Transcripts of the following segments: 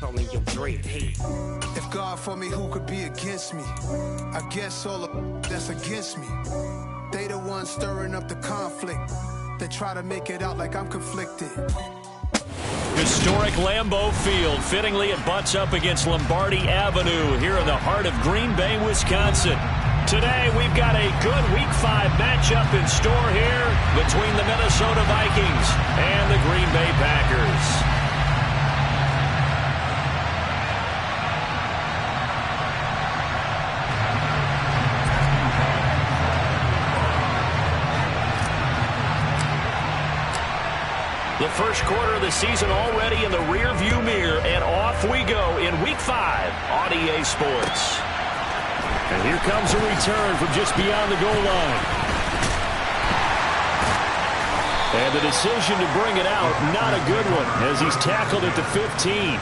only your dread heat. If God for me, who could be against me? I guess all the that's against me. They the ones stirring up the conflict. They try to make it out like I'm conflicted. Historic Lambeau Field. Fittingly, it butts up against Lombardi Avenue here in the heart of Green Bay, Wisconsin. Today, we've got a good Week 5 matchup in store here between the Minnesota Vikings and the Green Bay Packers. The first quarter of the season already in the rear-view mirror, and off we go in Week 5 on EA Sports. And here comes a return from just beyond the goal line. And the decision to bring it out, not a good one, as he's tackled at the 15.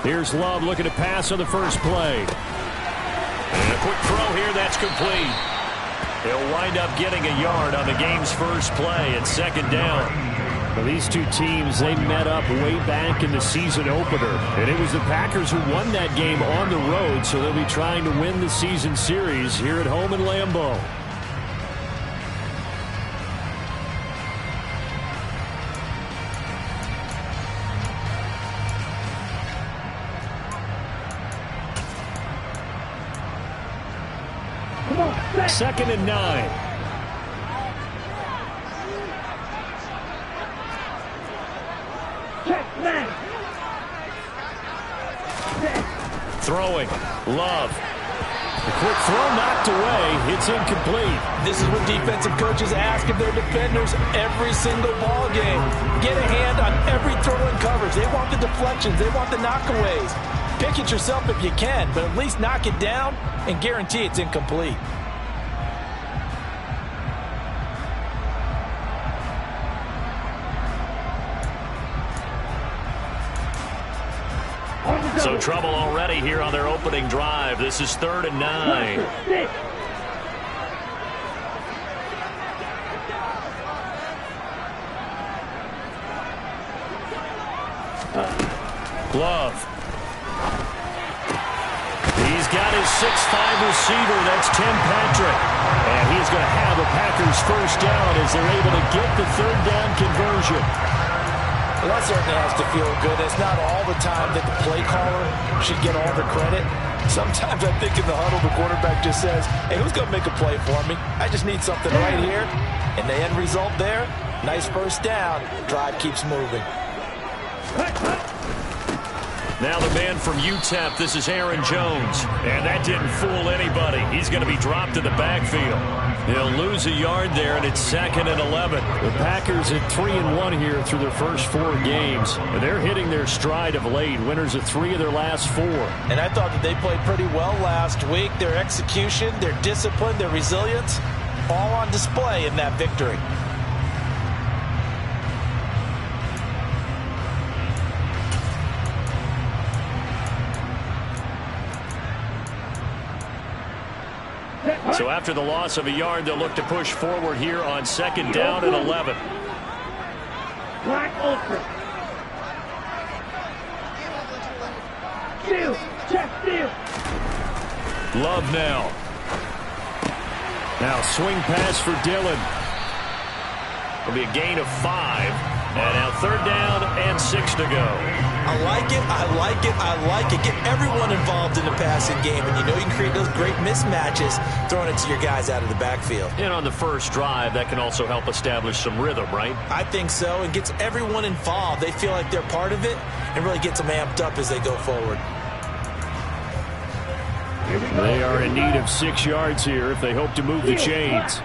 Here's Love looking to pass on the first play. And a quick throw here, that's complete. He'll wind up getting a yard on the game's first play at second down. Well, these two teams, they met up way back in the season opener. And it was the Packers who won that game on the road, so they'll be trying to win the season series here at home in Lambeau. Second and 9. Throwing. Love. The quick throw knocked away. It's incomplete. This is what defensive coaches ask of their defenders every single ball game. Get a hand on every throw and coverage. They want the deflections. They want the knockaways. Pick it yourself if you can, but at least knock it down and guarantee it's incomplete. So trouble already here on their opening drive. This is 3rd and 9. Love. He's got his 6'5" receiver. That's Tim Patrick. And he's going to have a Packers first down as they're able to get the 3rd down conversion. Well, that certainly has to feel good. It's not all the time that the play caller should get all the credit. Sometimes I think in the huddle, the quarterback just says, hey, who's going to make a play for me? I just need something right here. And the end result there, nice first down. Drive keeps moving. Now the man from UTEP, this is Aaron Jones. And that didn't fool anybody. He's going to be dropped in the backfield. They'll lose a yard there, and it's 2nd and 11. The Packers at 3-1 here through their first 4 games. And they're hitting their stride of late. Winners of 3 of their last 4. And I thought that they played pretty well last week. Their execution, their discipline, their resilience, all on display in that victory. So after the loss of a yard, they'll look to push forward here on 2nd down and 11. Black Ultra. Steal. Check steal. Love now. Now swing pass for Dillon. It'll be a gain of 5. And now 3rd down and 6 to go. I like it, I like it, I like it. Get everyone involved in the passing game, and you know you can create those great mismatches throwing it to your guys out of the backfield. And on the first drive, that can also help establish some rhythm, right? I think so, and gets everyone involved. They feel like they're part of it and really gets them amped up as they go forward. They are in need of 6 yards here if they hope to move the chains.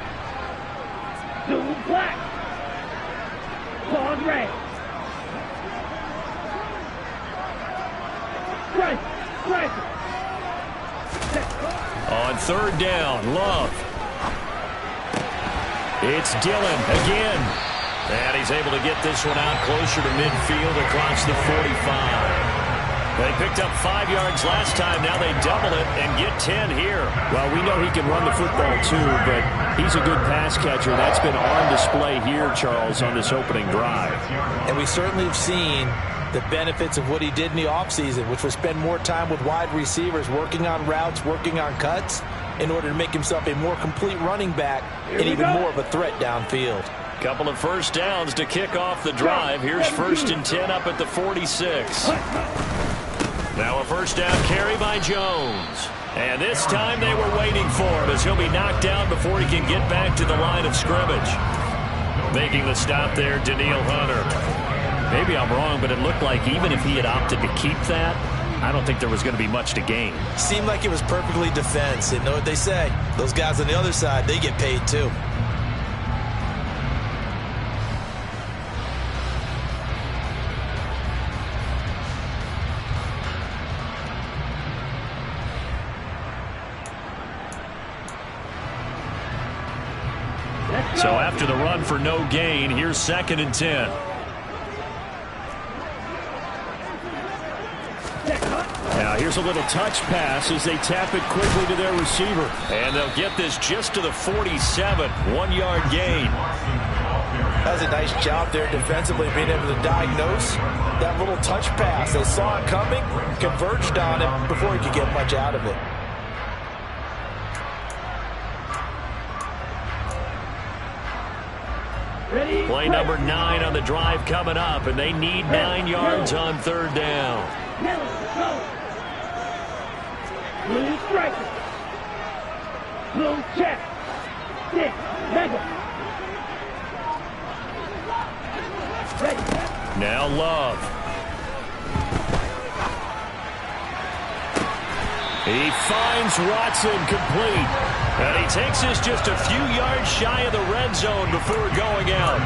Black. Ball red. Right. On 3rd down, Love. It's Dillon again. And he's able to get this one out closer to midfield across the 45. They picked up 5 yards last time. Now they double it and get 10 here. Well, we know he can run the football too, but he's a good pass catcher. That's been on display here, Charles, on this opening drive. And we certainly have seen the benefits of what he did in the offseason, which was spend more time with wide receivers, working on routes, working on cuts, in order to make himself a more complete running back and even more of a threat downfield. Couple of 1st downs to kick off the drive. Here's 1st and 10 up at the 46. Now a 1st down carry by Jones. And this time they were waiting for him as he'll be knocked down before he can get back to the line of scrimmage. Making the stop there, Daniil Hunter. Maybe I'm wrong, but it looked like even if he had opted to keep that, I don't think there was going to be much to gain. Seemed like it was perfectly defense. And know what they say? Those guys on the other side, they get paid too. So after the run for no gain, here's 2nd and 10. Now here's a little touch pass as they tap it quickly to their receiver. And they'll get this just to the 47. 1-yard gain. That was a nice job there defensively, being able to diagnose that little touch pass. They saw it coming, converged on it before he could get much out of it. Play number 9 on the drive coming up, and they need 9 yards on 3rd down. Blue striker. Blue check. 6. Mega. Ready. Now Love. He finds Watson complete. And he takes this just a few yards shy of the red zone before going out.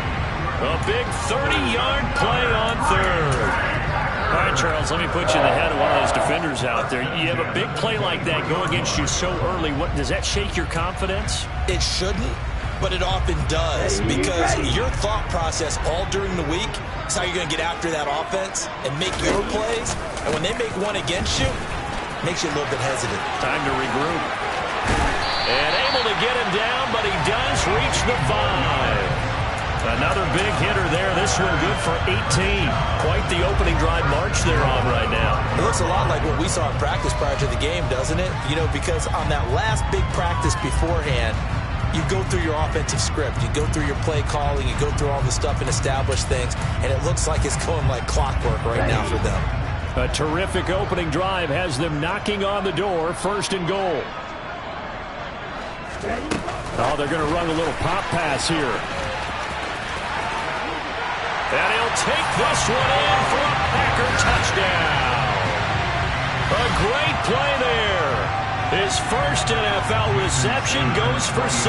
A big 30-yard play on 3rd. All right, Charles, let me put you in the head of one of those defenders out there. You have a big play like that go against you so early. What does that shake your confidence? It shouldn't, but it often does, because your thought process all during the week is how you're going to get after that offense and make your plays. And when they make one against you, it makes you a little bit hesitant. Time to regroup. And able to get him down, but he does reach the 5. Another big hitter there. This one good for 18. Quite the opening drive march they're on right now. It looks a lot like what we saw in practice prior to the game, doesn't it? You know, because on that last big practice beforehand, you go through your offensive script. You go through your play calling. You go through all the stuff and establish things. And it looks like it's going like clockwork right now for them. A terrific opening drive has them knocking on the door. 1st and goal. Oh, they're going to run a little pop pass here. And he'll take this one in for a Packer touchdown. A great play there. His first NFL reception goes for 6.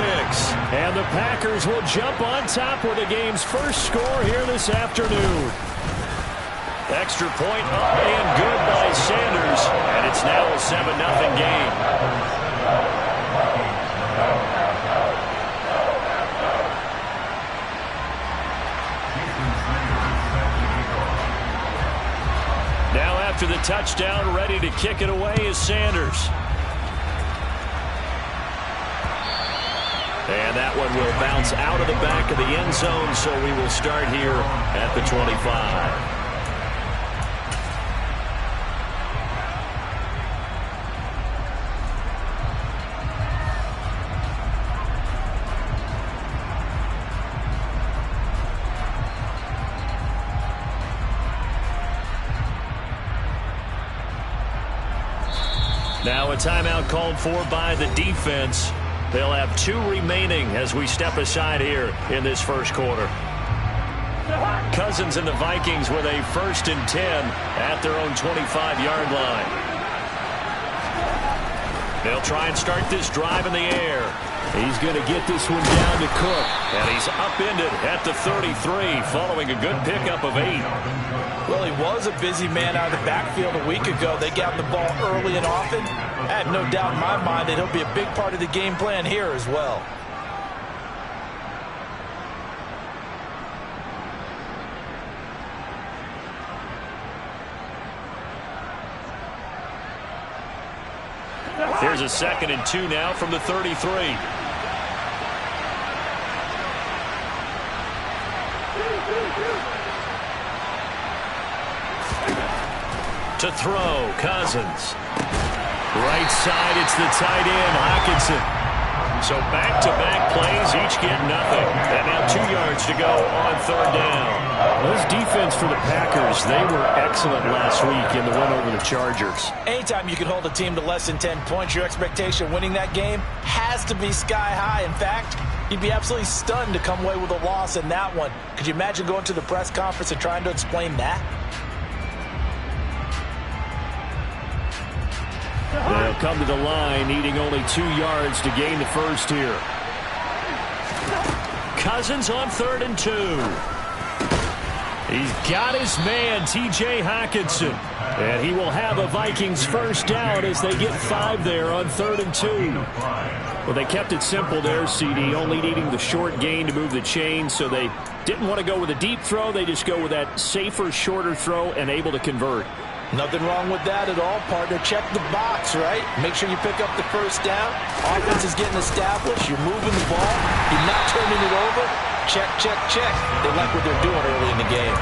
And the Packers will jump on top with the game's first score here this afternoon. Extra point up and good by Sanders. And it's now a 7-0 game. Now after the touchdown, ready to kick it away is Sanders. And that one will bounce out of the back of the end zone, so we will start here at the 25. Now a timeout called for by the defense. They'll have 2 remaining as we step aside here in this first quarter. Cousins and the Vikings with a 1st and 10 at their own 25-yard line. They'll try and start this drive in the air. He's going to get this one down to Cook. And he's upended at the 33 following a good pickup of 8. Well, he was a busy man out of the backfield a week ago. They got the ball early and often. I have no doubt in my mind that he'll be a big part of the game plan here as well. Here's a 2nd and 2 now from the 33. To throw, Cousins. Right side, it's the tight end, Hockenson. So back-to-back plays, each get nothing. And now 2 yards to go on 3rd down. This defense for the Packers, they were excellent last week in the win over the Chargers. Anytime you can hold a team to less than 10 points, your expectation winning that game has to be sky high. In fact, you'd be absolutely stunned to come away with a loss in that one. Could you imagine going to the press conference and trying to explain that? They'll come to the line, needing only 2 yards to gain the first here. Cousins on 3rd and 2. He's got his man, T.J. Hockenson. And he will have a Vikings first down as they get 5 there on 3rd and 2. Well, they kept it simple there, CD, only needing the short gain to move the chain, so they didn't want to go with a deep throw. They just go with that safer, shorter throw and able to convert. Nothing wrong with that at all, partner. Check the box, right? Make sure you pick up the first down. Offense is getting established. You're moving the ball. You're not turning it over. Check, check, check. They like what they're doing early in the game.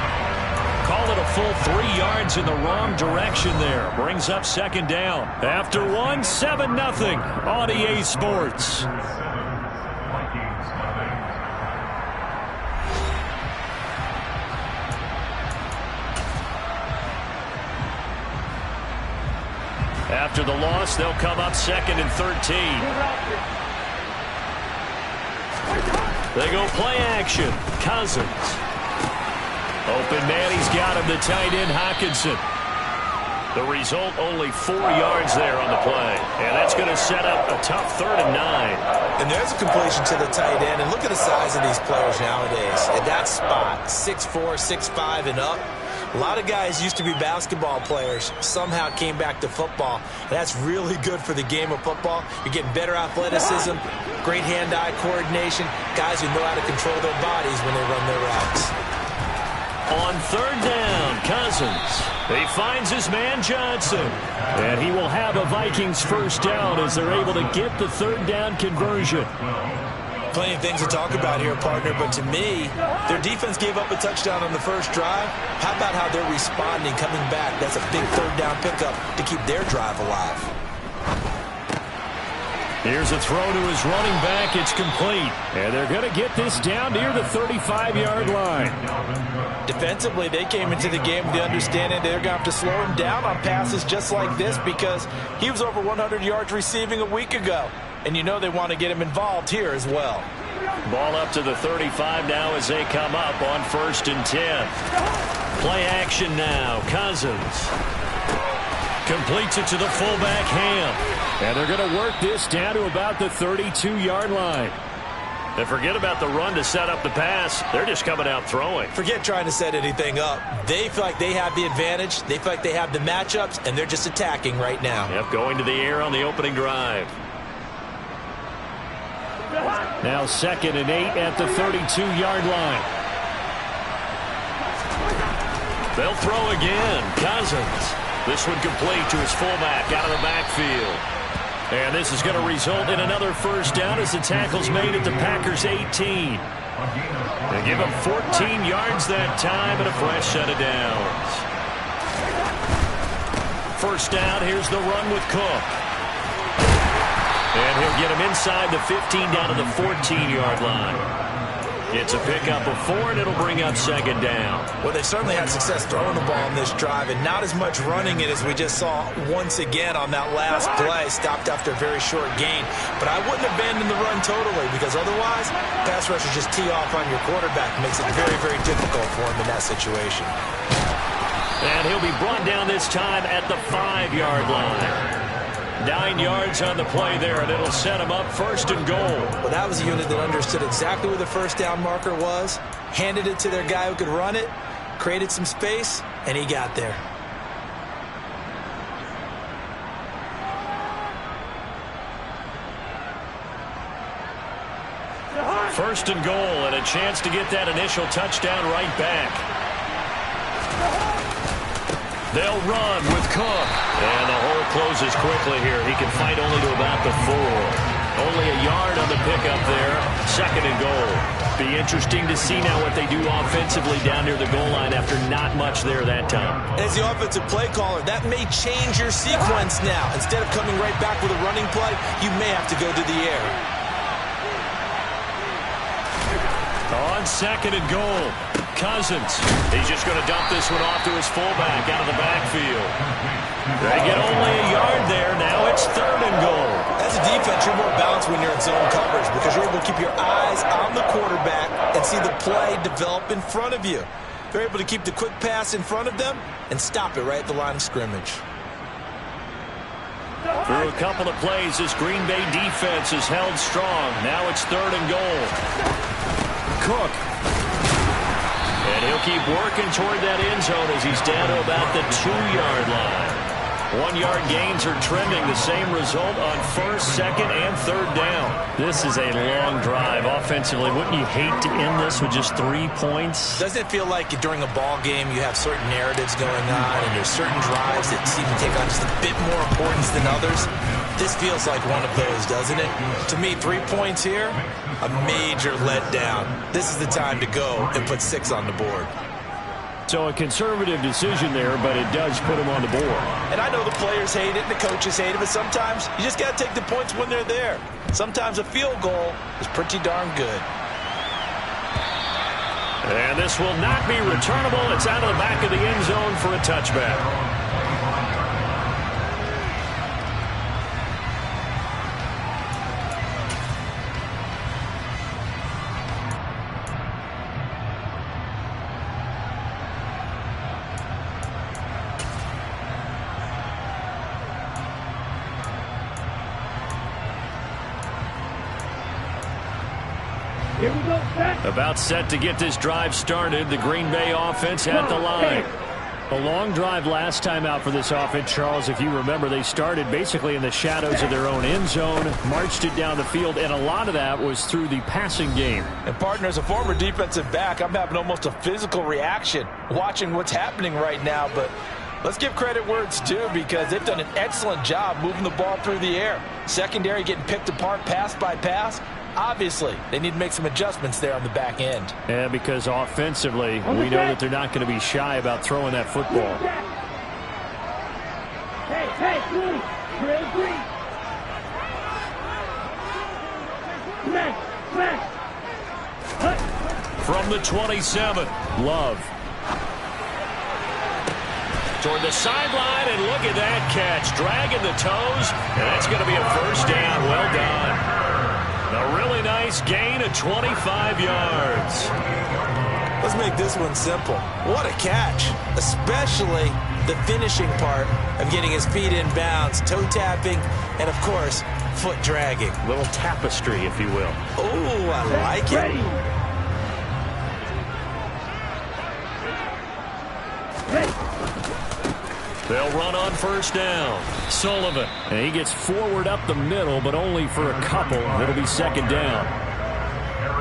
Call it a full 3 yards in the wrong direction there. Brings up 2nd down. After 1, 7-0 on EA Sports. After the loss, they'll come up 2nd and 13. They go play action. Cousins. Open man, he's got him, the tight end, Hockenson. The result, only 4 yards there on the play. And that's going to set up a tough 3rd and 9. And there's a completion to the tight end. And look at the size of these players nowadays. At that spot, 6'4", 6'5", and up. A lot of guys used to be basketball players, somehow came back to football. That's really good for the game of football. You're getting better athleticism, great hand-eye coordination, guys who know how to control their bodies when they run their routes. On 3rd down, Cousins. He finds his man Johnson. And he will have a Vikings first down as they're able to get the 3rd down conversion. Plenty of things to talk about here, partner, but to me, their defense gave up a touchdown on the first drive. How about how they're responding, coming back? That's a big 3rd down pickup to keep their drive alive. Here's a throw to his running back. It's complete. And they're going to get this down near the 35-yard line. Defensively, they came into the game with the understanding they're going to have to slow him down on passes just like this because he was over 100 yards receiving a week ago. And you know they want to get him involved here as well. Ball up to the 35 now as they come up on 1st and 10. Play action now. Cousins completes it to the fullback, Ham. And they're going to work this down to about the 32-yard line. And forget about the run to set up the pass. They're just coming out throwing. Forget trying to set anything up. They feel like they have the advantage. They feel like they have the matchups, and they're just attacking right now. Yep, going to the air on the opening drive. Now 2nd and 8 at the 32-yard line. They'll throw again. Cousins. This one complete to his fullback out of the backfield. And this is going to result in another first down as the tackle's made at the Packers' 18. They give him 14 yards that time and a fresh set of downs. First down, here's the run with Cook. And he'll get him inside the 15 down to the 14-yard line. It's a pickup of 4, and it'll bring up second down. Well, they certainly had success throwing the ball on this drive, and not as much running it as we just saw once again on that last play. Stopped after a very short gain. But I wouldn't abandon the run totally, because otherwise, pass rushers just tee off on your quarterback. Makes it very, very difficult for him in that situation. And he'll be brought down this time at the 5-yard line. 9 yards on the play there, and it'll set him up 1st and goal. Well, that was a unit that understood exactly where the first down marker was, handed it to their guy who could run it, created some space, and he got there. First and goal, and a chance to get that initial touchdown right back. They'll run with Cook. And the hole closes quickly here. He can fight only to about the 4. Only a yard on the pickup there. 2nd and goal. Be interesting to see now what they do offensively down near the goal line after not much there that time. As the offensive play caller, that may change your sequence now. Instead of coming right back with a running play, you may have to go to the air. On 2nd and goal, Cousins. He's just going to dump this one off to his fullback out of the backfield. They get only a yard there. Now it's 3rd and goal. As a defense, you're more balanced when you're in zone coverage because you're able to keep your eyes on the quarterback and see the play develop in front of you. They're able to keep the quick pass in front of them and stop it right at the line of scrimmage. Through a couple of plays, this Green Bay defense is held strong. Now it's 3rd and goal. Cook. And he'll keep working toward that end zone as he's down to about the 2-yard line. 1-yard gains are trending. The same result on 1st, 2nd, and 3rd down. This is a long drive offensively. Wouldn't you hate to end this with just 3 points? Doesn't it feel like during a ball game you have certain narratives going on and there's certain drives that seem to take on just a bit more importance than others? This feels like one of those, doesn't it? To me, 3 points here, a major letdown. This is the time to go and put 6 on the board. So a conservative decision there, but it does put him on the board. And I know the players hate it and the coaches hate it, but sometimes you just got to take the points when they're there. Sometimes a field goal is pretty darn good. And this will not be returnable. It's out of the back of the end zone for a touchback. Here we go, set. About set to get this drive started. The Green Bay offense at the line. A long drive last time out for this offense, Charles. If you remember, they started basically in the shadows of their own end zone, marched it down the field, and a lot of that was through the passing game. And partner, as a former defensive back, I'm having almost a physical reaction watching what's happening right now. But let's give credit where it's due because they've done an excellent job moving the ball through the air. Secondary getting picked apart pass by pass. Obviously, they need to make some adjustments there on the back end. Yeah, because offensively, we know that they're not going to be shy about throwing that football. Hey, Green. Drill Green. Smash. From the 27, Love. Toward the sideline, and look at that catch. Dragging the toes, and that's going to be a 1st down. Well done. A really nice gain of 25 yards. Let's make this one simple. What a catch, especially the finishing part of getting his feet in bounds, toe tapping, and of course, foot dragging. Little tapestry, if you will. Oh, I like it. They'll run on 1st down. Sullivan. And he gets forward up the middle, but only for a couple. It'll be 2nd down.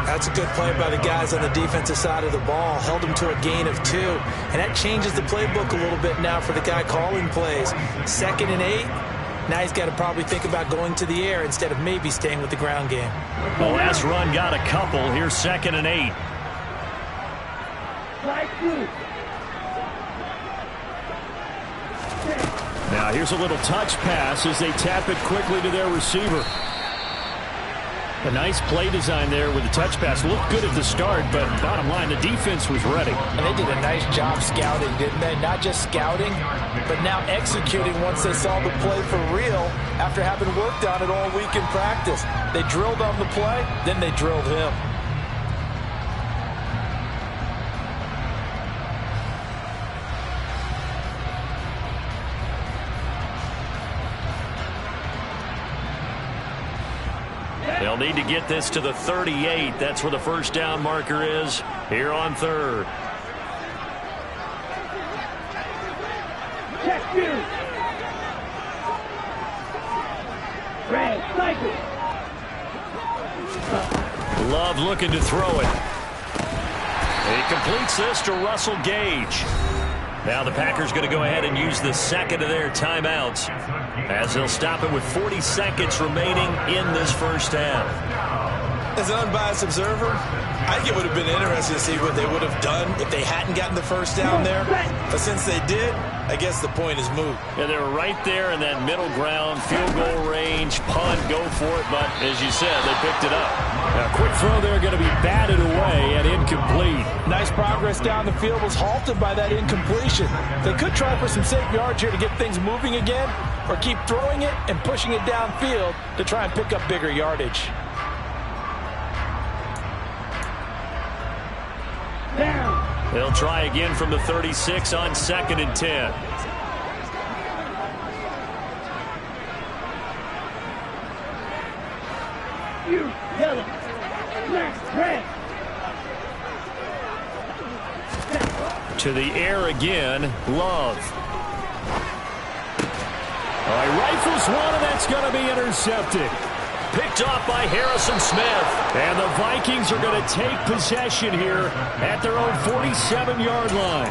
That's a good play by the guys on the defensive side of the ball. Held him to a gain of 2. And that changes the playbook a little bit now for the guy calling plays. 2nd and 8. Now he's got to probably think about going to the air instead of maybe staying with the ground game. The last run got a couple. Here's 2nd and 8. Now here's a little touch pass as they tap it quickly to their receiver. A nice play design there with the touch pass. Looked good at the start, but bottom line, the defense was ready. And they did a nice job scouting, didn't they? Not just scouting, but now executing once they saw the play for real after having worked on it all week in practice. They drilled on the play, then they drilled him. They'll need to get this to the 38. That's where the first down marker is here on third. Check you. Red, cycle. Love looking to throw it. He completes this to Russell Gage. Now the Packers going to go ahead and use the second of their timeouts as they'll stop it with 40 seconds remaining in this first half. As an unbiased observer, I think it would have been interesting to see what they would have done if they hadn't gotten the first down there. But since they did, I guess the point is moot. Yeah, they were right there in that middle ground, field goal range, punt, go for it. But as you said, they picked it up. A quick throw there going to be batted away and incomplete. Nice progress down the field was halted by that incompletion. They could try for some safe yards here to get things moving again, or keep throwing it and pushing it downfield to try and pick up bigger yardage. Down. They'll try again from the 36 on 2nd and 10. You, yellow. Black, red. To the air again, Love. All right, rifles one, and that's going to be intercepted. Picked off by Harrison Smith. And the Vikings are going to take possession here at their own 47-yard line.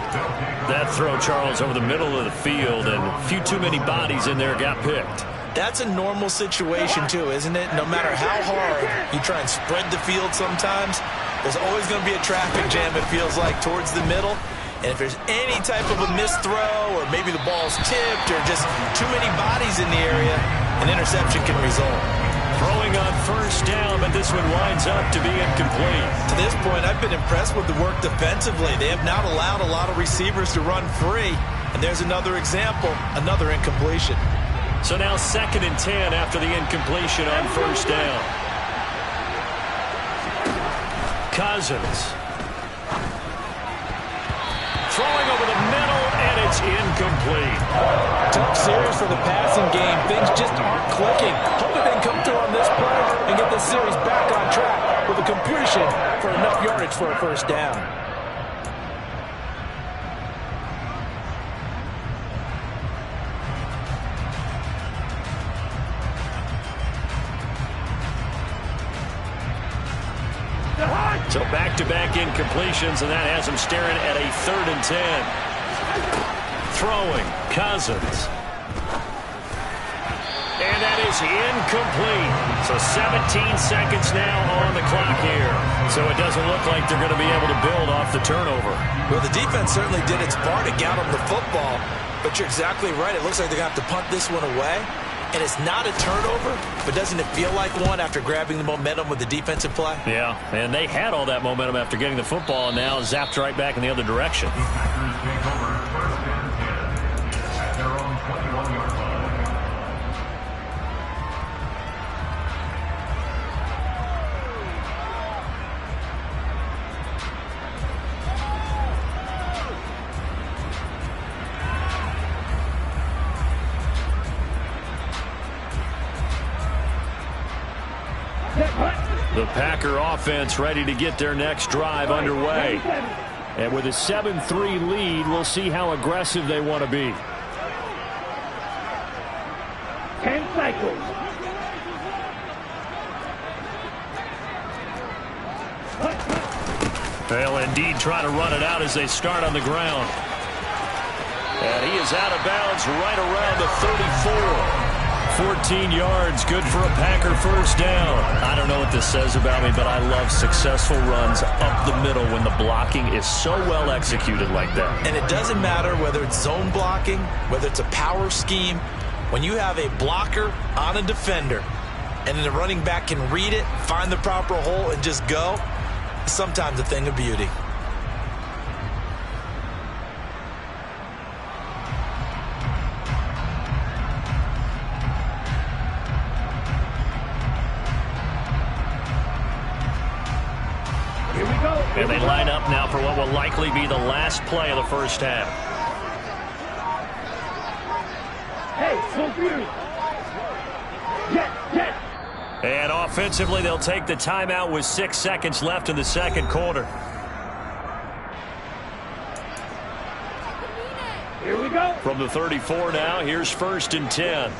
That throw, Charles, over the middle of the field, and a few too many bodies in there got picked. That's a normal situation, too, isn't it? No matter how hard you try and spread the field sometimes, there's always going to be a traffic jam, it feels like, towards the middle. And if there's any type of a missed throw, or maybe the ball's tipped, or just too many bodies in the area, an interception can result. Throwing on first down, but this one winds up to be incomplete. To this point, I've been impressed with the work defensively. They have not allowed a lot of receivers to run free. And there's another example, another incompletion. So now 2nd and 10 after the incompletion on first down. Cousins. Throwing over the middle, and it's incomplete. Tough series for the passing game. Things just aren't clicking. Hoping they can come through on this play and get this series back on track with a completion for enough yardage for a first down. So back-to-back incompletions, and that has him staring at a 3rd and 10. Throwing, Cousins. And that is incomplete. So 17 seconds now on the clock here. So it doesn't look like they're going to be able to build off the turnover. Well, the defense certainly did its part to get them the football, but you're exactly right. It looks like they're going to have to punt this one away. And it's not a turnover, but doesn't it feel like one after grabbing the momentum with the defensive play? Yeah, and they had all that momentum after getting the football, and now zapped right back in the other direction. The Packer offense ready to get their next drive underway. And with a 7-3 lead, we'll see how aggressive they want to be. 10 cycles. They'll indeed try to run it out as they start on the ground. And he is out of bounds right around the 34. 14 yards, good for a Packer first down. I don't know what this says about me, but I love successful runs up the middle when the blocking is so well executed like that. And it doesn't matter whether it's zone blocking, whether it's a power scheme. When you have a blocker on a defender, and the running back can read it, find the proper hole, and just go, sometimes a thing of beauty. And they line up now for what will likely be the last play of the first half. Hey, so beauty. Jet. And offensively, they'll take the timeout with 6 seconds left in the second quarter. Here we go. From the 34 now, here's 1st and 10.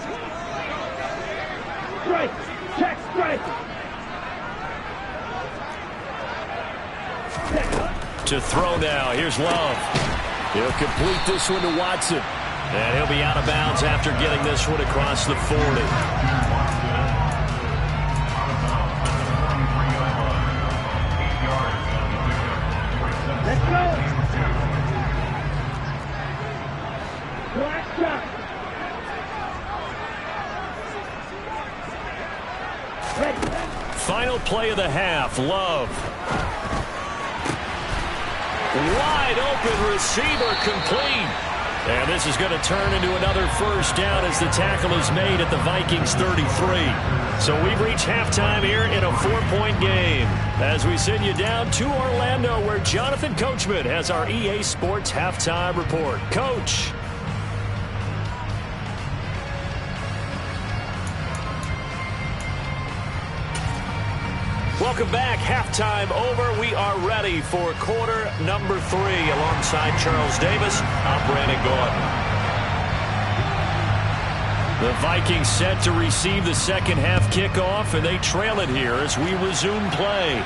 Strike. Check strike. To throw now, here's Love. He'll complete this one to Watson. And he'll be out of bounds after getting this one across the 40. Let's go. Black shot. Ready. Final play of the half, Love. Wide open receiver complete. And this is going to turn into another first down as the tackle is made at the Vikings 33. So we've reached halftime here in a 4-point game as we send you down to Orlando where Jonathan Coachman has our EA Sports halftime report. Coach. Welcome back. Halftime over. We are ready for quarter number 3 alongside Charles Davis. I'm Brandon Gordon. The Vikings set to receive the second half kickoff, and they trail it here as we resume play.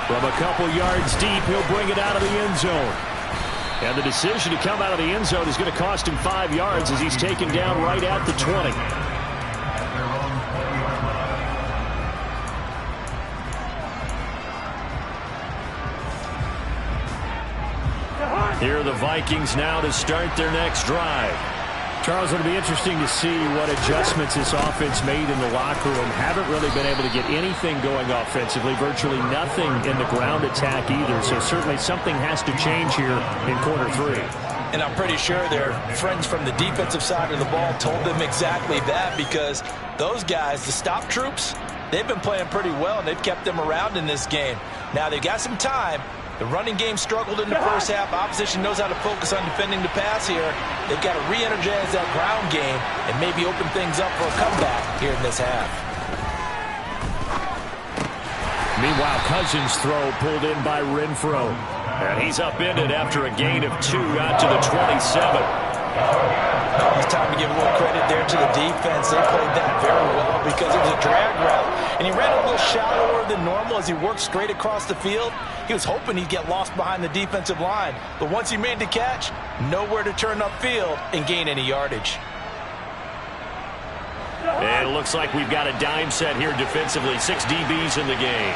From a couple yards deep, he'll bring it out of the end zone. And the decision to come out of the end zone is going to cost him 5 yards as he's taken down right at the 20. Here are the Vikings now to start their next drive. Charles, it'll be interesting to see what adjustments this offense made in the locker room. Haven't really been able to get anything going offensively, virtually nothing in the ground attack either. So certainly something has to change here in quarter 3. And I'm pretty sure their friends from the defensive side of the ball told them exactly that, because those guys, the stop troops, they've been playing pretty well, and they've kept them around in this game. Now they've got some time. The running game struggled in the first half. Opposition knows how to focus on defending the pass here. They've got to re-energize that ground game and maybe open things up for a comeback here in this half. Meanwhile, Cousins' throw pulled in by Renfro. And he's upended after a gain of 2 out to the 27. It's time to give a little credit there to the defense. They played that very well because it was a drag route. And he ran a little shallower than normal as he worked straight across the field. He was hoping he'd get lost behind the defensive line. But once he made the catch, nowhere to turn upfield and gain any yardage. And it looks like we've got a dime set here defensively. 6 DBs in the game.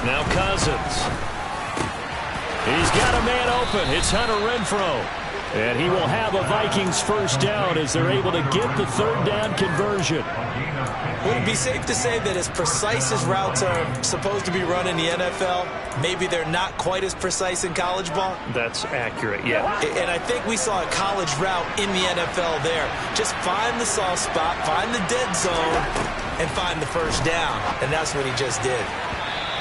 Now Cousins. He's got a man open. It's Hunter Renfro. And he will have a Vikings first down as they're able to get the third down conversion. Would it be safe to say that as precise as routes are supposed to be run in the NFL, maybe they're not quite as precise in college ball? That's accurate, yeah. And I think we saw a college route in the NFL there. Just find the soft spot, find the dead zone, and find the first down. And that's what he just did.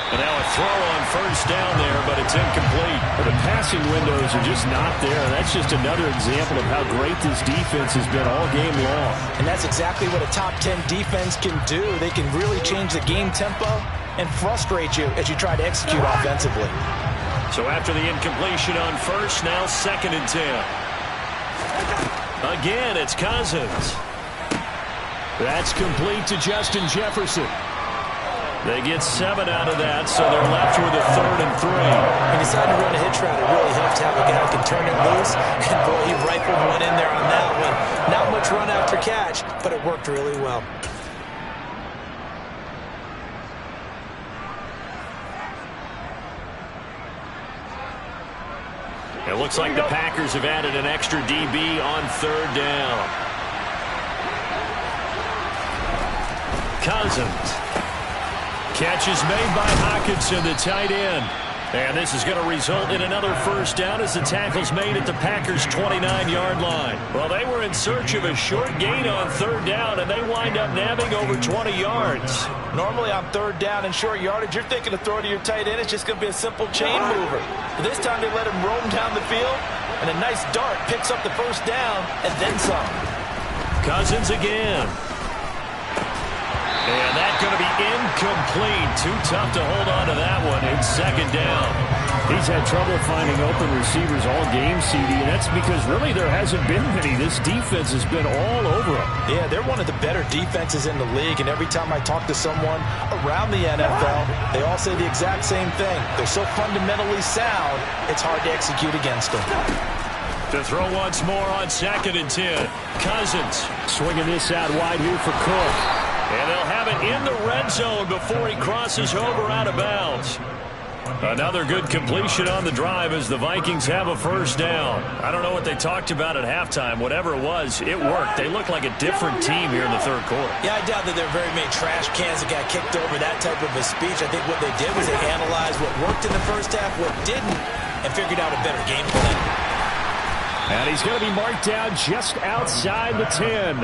And now a throw on first down there, but it's incomplete. The passing windows are just not there. That's just another example of how great this defense has been all game long. And that's exactly what a top 10 defense can do. They can really change the game tempo and frustrate you as you try to execute offensively. So after the incompletion on first, now 2nd and 10. Again, it's Cousins. That's complete to Justin Jefferson. They get 7 out of that, so they're left with a 3rd and 3. He decided to run a hitch route. It really helps to have a guy who can turn it loose. And, boy, he rifled one in there on that one. Not much run after catch, but it worked really well. It looks like the Packers have added an extra DB on 3rd down. Cousins. Catch is made by Hockenson, the tight end. And this is going to result in another first down as the tackle's made at the Packers' 29-yard line. Well, they were in search of a short gain on third down, and they wind up nabbing over 20 yards. Normally on third down and short yardage, you're thinking of throwing to your tight end. It's just going to be a simple chain mover. But this time they let him roam down the field, and a nice dart picks up the first down and then some. Cousins again. And that's going to be incomplete. Too tough to hold on to that one. It's second down. He's had trouble finding open receivers all game, CD, and that's because really there hasn't been many. This defense has been all over him. Yeah, they're one of the better defenses in the league, and every time I talk to someone around the NFL, they all say the exact same thing. They're so fundamentally sound, it's hard to execute against them. To throw once more on 2nd and 10. Cousins swinging this out wide here for Cook. And they'll have it in the red zone before he crosses over out of bounds. Another good completion on the drive as the Vikings have a first down. I don't know what they talked about at halftime. Whatever it was, it worked. They look like a different team here in the third quarter. Yeah, I doubt that there are very many trash cans that got kicked over that type of a speech. I think what they did was they analyzed what worked in the first half, what didn't, and figured out a better game plan. And he's going to be marked down just outside the 10.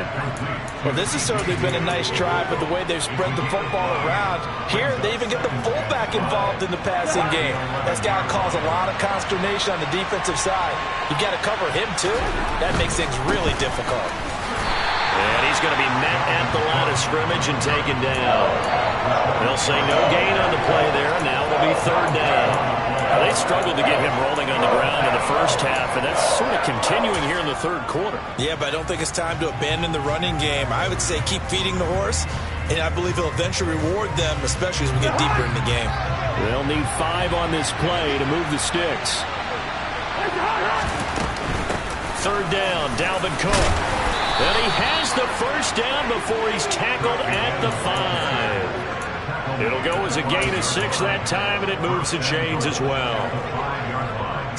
Well, this has certainly been a nice try, but the way they've spread the football around, here they even get the fullback involved in the passing game. That's got to cause a lot of consternation on the defensive side. You got to cover him, too. That makes things really difficult. And he's going to be met at the line of scrimmage and taken down. They'll say no gain on the play there. Now it'll be third down. They struggled to get him rolling on the ground in the first half, and that's sort of continuing here in the third quarter. Yeah, but I don't think it's time to abandon the running game. I would say keep feeding the horse, and I believe he'll eventually reward them, especially as we get deeper in the game. They'll need 5 on this play to move the sticks. Third down, Dalvin Cook. And he has the first down before he's tackled at the 5. It'll go as a gain of 6 that time, and it moves the chains as well.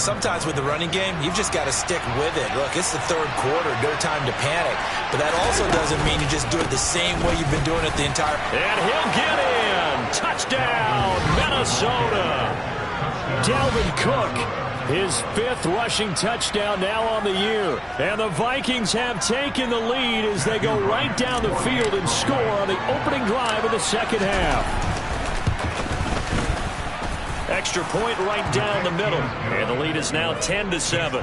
Sometimes with the running game, you've just got to stick with it. Look, it's the third quarter, no time to panic. But that also doesn't mean you just do it the same way you've been doing it the entire... And he'll get in! Touchdown, Minnesota! Dalvin Cook, his 5th rushing touchdown now on the year. And the Vikings have taken the lead as they go right down the field and score on the opening drive of the second half. Extra point right down the middle. And the lead is now 10-7.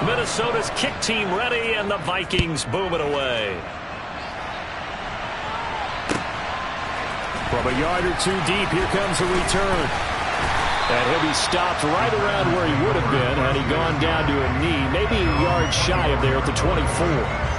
Minnesota's kick team ready, and the Vikings boom it away. From a yard or 2 deep, here comes a return. And he'll be stopped right around where he would have been had he gone down to a knee, maybe a yard shy of there at the 24.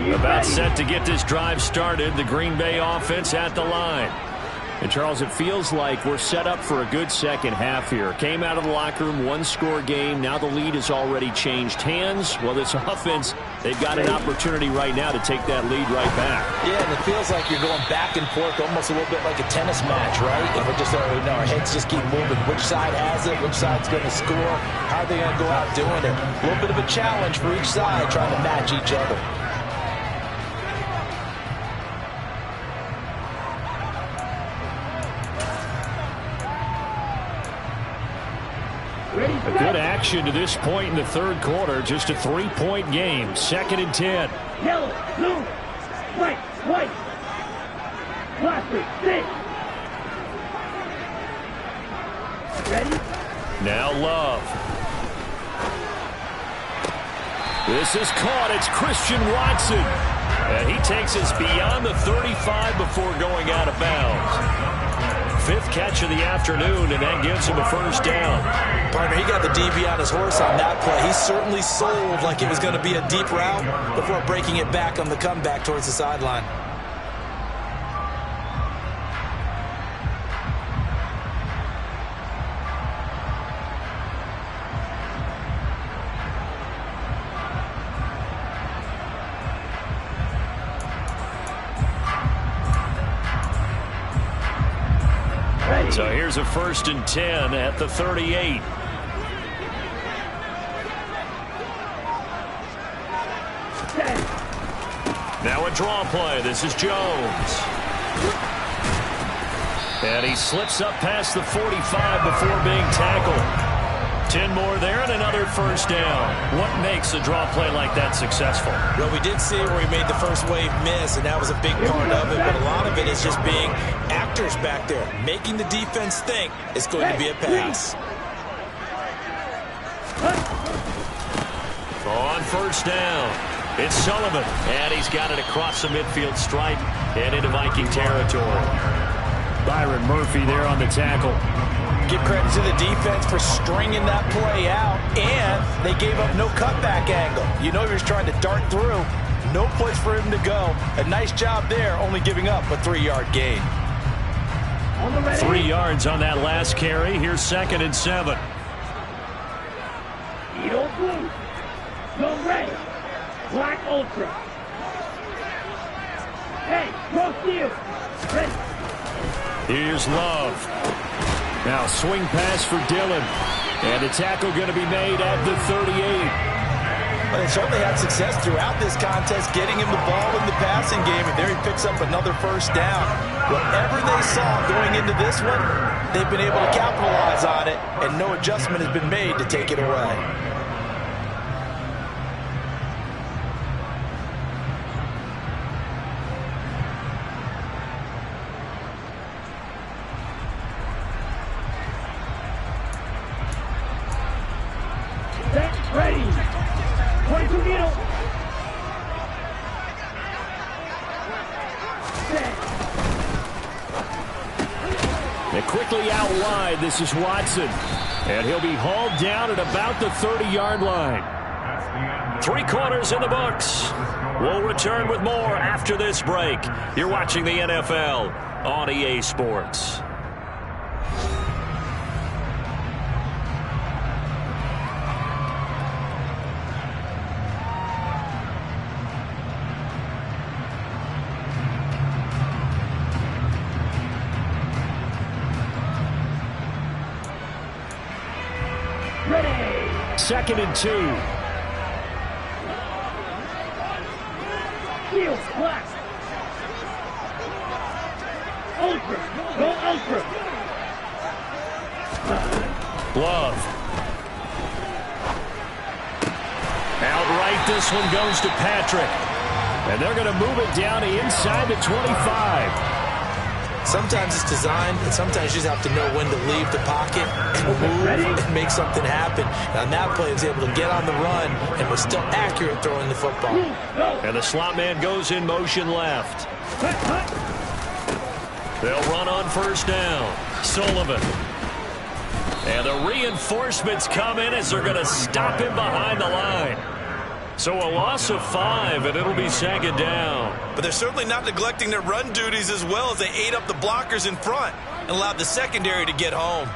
About set to get this drive started, the Green Bay offense at the line. And, Charles, it feels like we're set up for a good second half here. Came out of the locker room, 1-score game. Now the lead has already changed hands. Well, this offense, they've got an opportunity right now to take that lead right back. Yeah, and it feels like you're going back and forth almost a little bit like a tennis match, right? And we're just, our heads just keep moving. Which side has it? Which side's going to score? How are they going to go out doing it? A little bit of a challenge for each side trying to match each other. A good action to this point in the third quarter. Just a 3-point game. 2nd and 10. Yellow, blue, white, plastic, stick. Ready? Now Love. This is caught. It's Christian Watson. And he takes us beyond the 35 before going out of bounds. 5th catch of the afternoon, and that gives him a first down. Partner, he got the DB on his horse on that play. He certainly sold like it was going to be a deep route before breaking it back on the comeback towards the sideline. So here's a 1st and 10 at the 38. Now a draw play. This is Jones. And he slips up past the 45 before being tackled. 10 more there and another 1st down. What makes a draw play like that successful? Well, we did see where he made the first wave miss, and that was a big part of it. But a lot of it is just being actors back there, making the defense think it's going to be a pass. On 1st down, it's Sullivan. And he's got it across the midfield stripe and into Viking territory. Byron Murphy there on the tackle. Give credit to the defense for stringing that play out, and they gave up no cutback angle. You know he was trying to dart through. No place for him to go. A nice job there, only giving up a 3-yard gain. 3 yards on that last carry. Here's 2nd and 7. Edo blue. No red. Black ultra. Hey, go steal. Ready. Here's Love. Now swing pass for Dillon. And the tackle going to be made at the 38. Well, they certainly had success throughout this contest, getting him the ball in the passing game, and there he picks up another 1st down. Whatever they saw going into this one, they've been able to capitalize on it, and no adjustment has been made to take it away. Ready. 22 middle. And quickly out wide, this is Watson. And he'll be hauled down at about the 30-yard line. 3 quarters in the books. We'll return with more after this break. You're watching the NFL on EA Sports. Ready. 2nd and 2. Steal. Black. Ultra. Go ultra. Love. Outright, this one goes to Patrick. And they're going to move it down to inside the 25. Sometimes it's designed, and sometimes you just have to know when to leave the pocket and move and make something happen. And on that play, he was able to get on the run and was still accurate throwing the football. And the slot man goes in motion left. They'll run on 1st down. Sullivan. And the reinforcements come in as they're going to stop him behind the line. So a loss of 5, and it'll be 2nd down. But they're certainly not neglecting their run duties as well as they ate up the blockers in front and allowed the secondary to get home.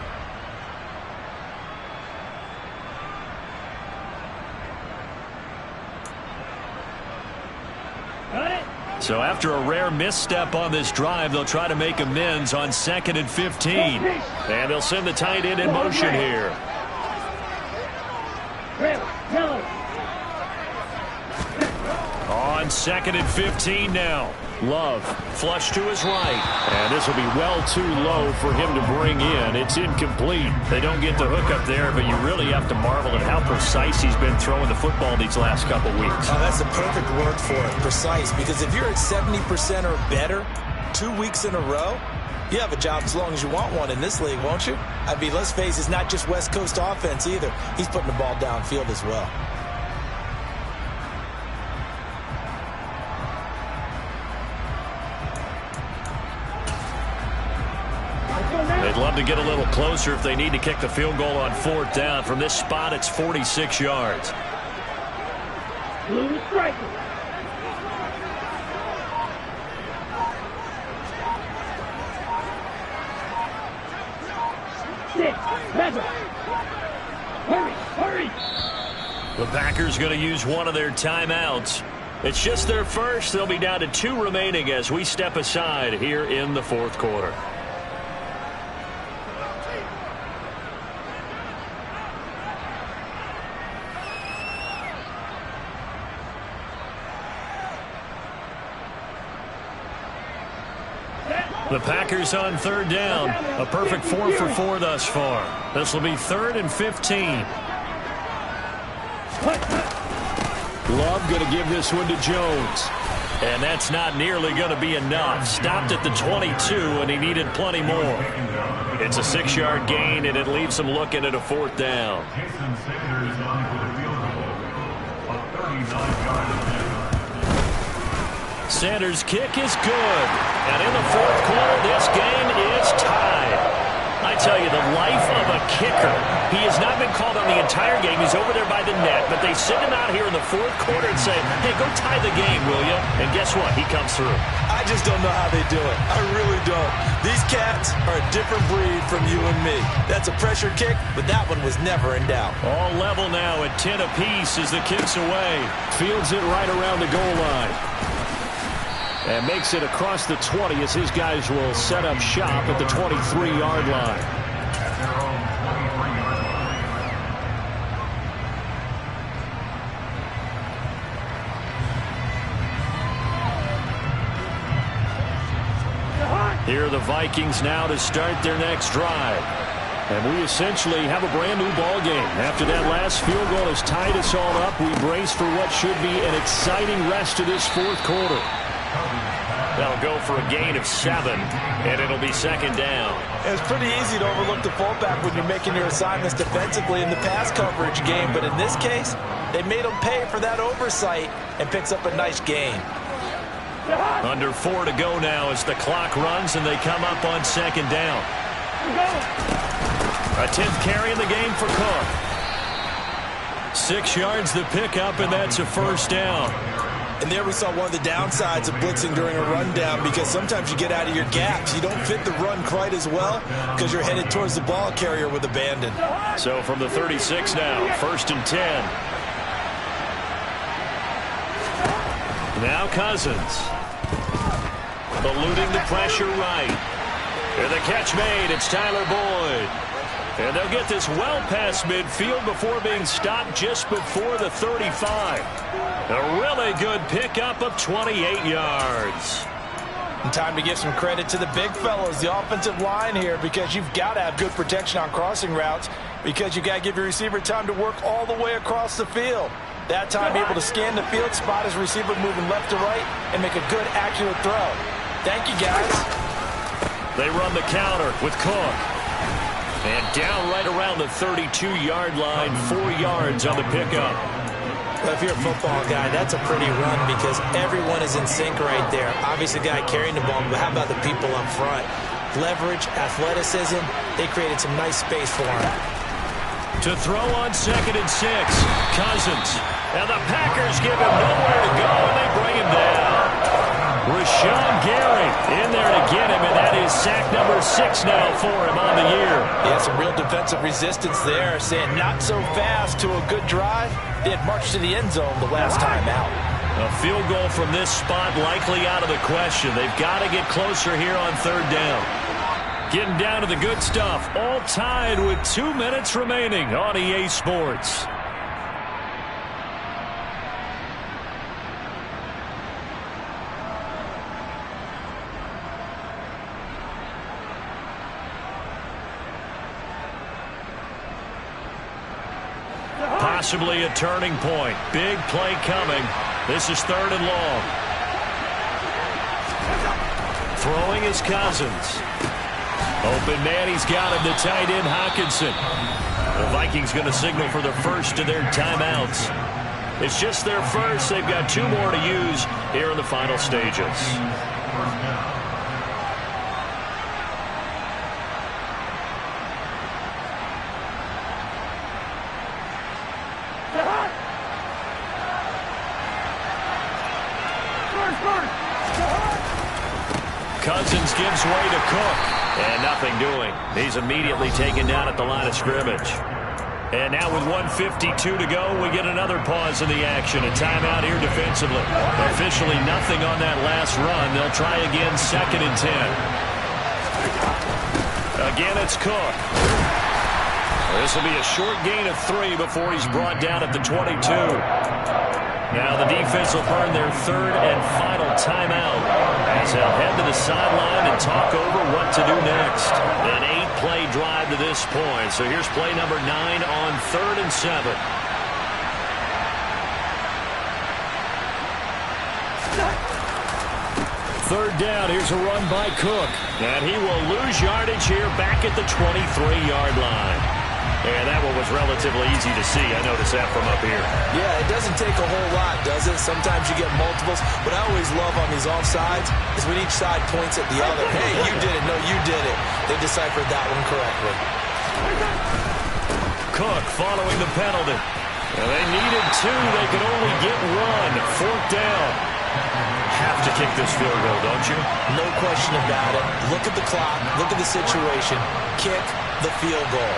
So after a rare misstep on this drive, they'll try to make amends on 2nd and 15. And they'll send the tight end in motion here. On 2nd and 15 now. Love, flush to his right. And this will be well too low for him to bring in. It's incomplete. They don't get the hook up there, but you really have to marvel at how precise he's been throwing the football these last couple weeks. Oh, that's the perfect word for it, precise. Because if you're at 70% or better 2 weeks in a row, you have a job as long as you want one in this league, won't you? I mean, let's face it, it's not just West Coast offense either. He's putting the ball downfield as well. They'd love to get a little closer if they need to kick the field goal on 4th down. From this spot, it's 46 yards. Blue striker. Hurry. The Packers going to use one of their timeouts. It's just their first. They'll be down to 2 remaining as we step aside here in the 4th quarter. The Packers on third down. A perfect 4 for 4 thus far. This will be 3rd and 15. Love going to give this one to Jones. And that's not nearly going to be enough. Stopped at the 22, and he needed plenty more. It's a 6-yard gain, and it leaves him looking at a 4th down. Sanders' kick is good. And in the 4th quarter, this game is tied. I tell you, the life of a kicker. He has not been called on the entire game. He's over there by the net, but they send him out here in the 4th quarter and say, hey, go tie the game, will you? And guess what? He comes through. I just don't know how they do it. I really don't. These cats are a different breed from you and me. That's a pressure kick, but that one was never in doubt. All level now at 10 apiece as the kick's away. Fields it right around the goal line. And makes it across the 20 as his guys will set up shop at the 23-yard line. Here are the Vikings now to start their next drive. And we essentially have a brand new ball game. After that last field goal has tied us all up, we brace for what should be an exciting rest of this 4th quarter. They'll go for a gain of 7, and it'll be 2nd down. It's pretty easy to overlook the fullback when you're making your assignments defensively in the pass coverage game, but in this case, they made him pay for that oversight and picks up a nice gain. Under 4 to go now as the clock runs, and they come up on 2nd down. A 10th carry in the game for Cook. 6 yards the pickup, and that's a 1st down. And there we saw one of the downsides of blitzing during a rundown, because sometimes you get out of your gaps. You don't fit the run quite as well because you're headed towards the ball carrier with abandon. So from the 36 now, 1st and 10. Now Cousins. Eluding the pressure right. And the catch made. It's Tyler Boyd. And they'll get this well past midfield before being stopped just before the 35. A really good pickup of 28 yards. And time to give some credit to the big fellows, the offensive line here, because you've got to have good protection on crossing routes, because you've got to give your receiver time to work all the way across the field. That time able to scan the field, spot his receiver moving left to right, and make a good, accurate throw. Thank you, guys. They run the counter with Cook. And down right around the 32-yard line, 4 yards on the pickup. Well, if you're a football guy, that's a pretty run because everyone is in sync right there. Obviously, the guy carrying the ball, but how about the people up front? Leverage, athleticism, they created some nice space for him. To throw on 2nd and 6, Cousins. And the Packers give him nowhere to go, and they bring him down. Rashawn Gary in there to get him, and that is sack number 6 now for him on the year. Yeah, some real defensive resistance there, saying not so fast to a good drive. They had marched to the end zone the last time out. A field goal from this spot likely out of the question. They've got to get closer here on 3rd down. Getting down to the good stuff. All tied with 2 minutes remaining on EA Sports. Possibly a turning point. Big play coming. This is 3rd and long. Throwing is Cousins. Open man, he's got him, the tight end Hockenson. The Vikings going to signal for the first of their timeouts. It's just their first. They've got 2 more to use here in the final stages. Cousins gives way to Cook. And nothing doing. He's immediately taken down at the line of scrimmage. And now with 1:52 to go, we get another pause in the action. A timeout here defensively. Officially nothing on that last run. They'll try again 2nd and 10. Again, it's Cook. This will be a short gain of 3 before he's brought down at the 22. Now the defense will burn their third and final timeout as they'll head to the sideline and talk over what to do next. An 8-play drive to this point. So here's play number 9 on 3rd and 7. Third down, here's a run by Cook. And he will lose yardage here back at the 23-yard line. And that one was relatively easy to see. I noticed that from up here. Yeah, it doesn't take a whole lot, does it? Sometimes you get multiples. What I always love on these offsides is when each side points at the other. Hey, you did it. No, you did it. They deciphered that one correctly. Cook following the penalty. And they needed 2. They could only get 1. 4th down. Have to kick this field goal, don't you? No question about it. Look at the clock. Look at the situation. Kick the field goal.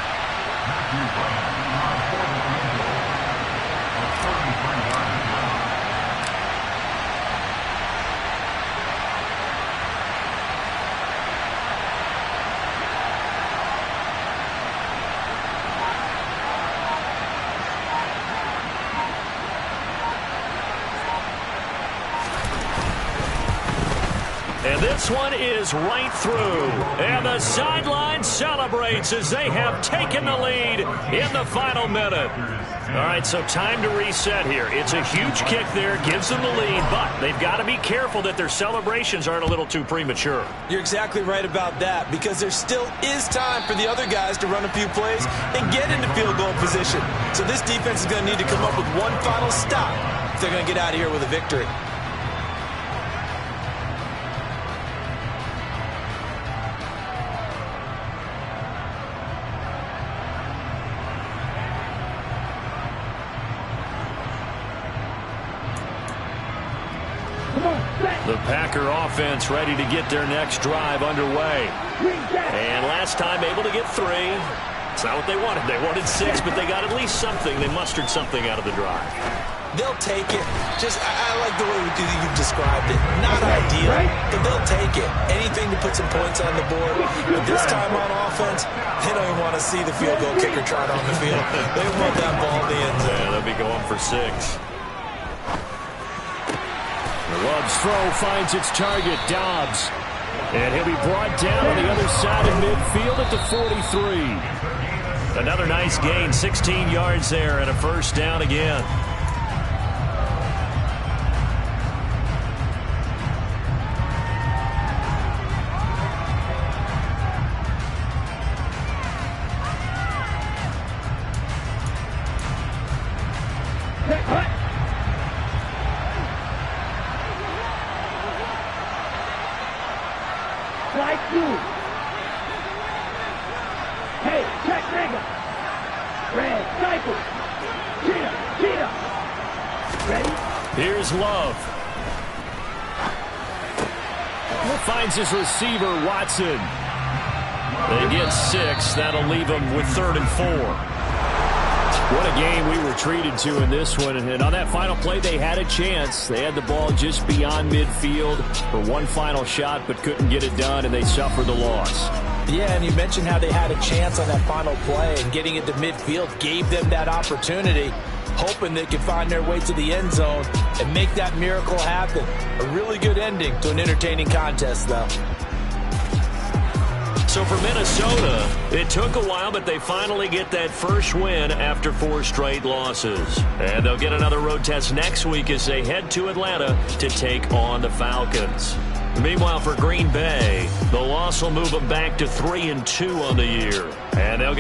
And this one is right through. And the sideline celebrates as they have taken the lead in the final minute. All right, so time to reset here. It's a huge kick there, gives them the lead, but they've got to be careful that their celebrations aren't a little too premature. You're exactly right about that, because there still is time for the other guys to run a few plays and get into field goal position. So this defense is going to need to come up with one final stop if they're going to get out of here with a victory. The Packer offense ready to get their next drive underway. And last time able to get 3. It's not what they wanted. They wanted 6, but they got at least something. They mustered something out of the drive. They'll take it. I like the way you described it. Not ideal, but they'll take it. Anything to put some points on the board. But this time on offense, they don't even want to see the field goal kicker trot on the field. They want that ball in the end zone. Yeah, they'll be going for 6. Love's throw finds its target, Dobbs. And he'll be brought down on the other side of midfield at the 43. Another nice gain, 16 yards there, and a first down again. Here's Love. Finds his receiver, Watson. They get 6. That'll leave them with 3rd and 4. What a game we were treated to in this one. And on that final play, they had a chance. They had the ball just beyond midfield for one final shot, but couldn't get it done, and they suffered the loss. Yeah, and you mentioned how they had a chance on that final play, and getting it to midfield gave them that opportunity, hoping they could find their way to the end zone and make that miracle happen. A really good ending to an entertaining contest, though. So for Minnesota, it took a while, but they finally get that first win after 4 straight losses. And they'll get another road test next week as they head to Atlanta to take on the Falcons. Meanwhile, for Green Bay, the loss will move them back to 3-2 on the year. And they'll get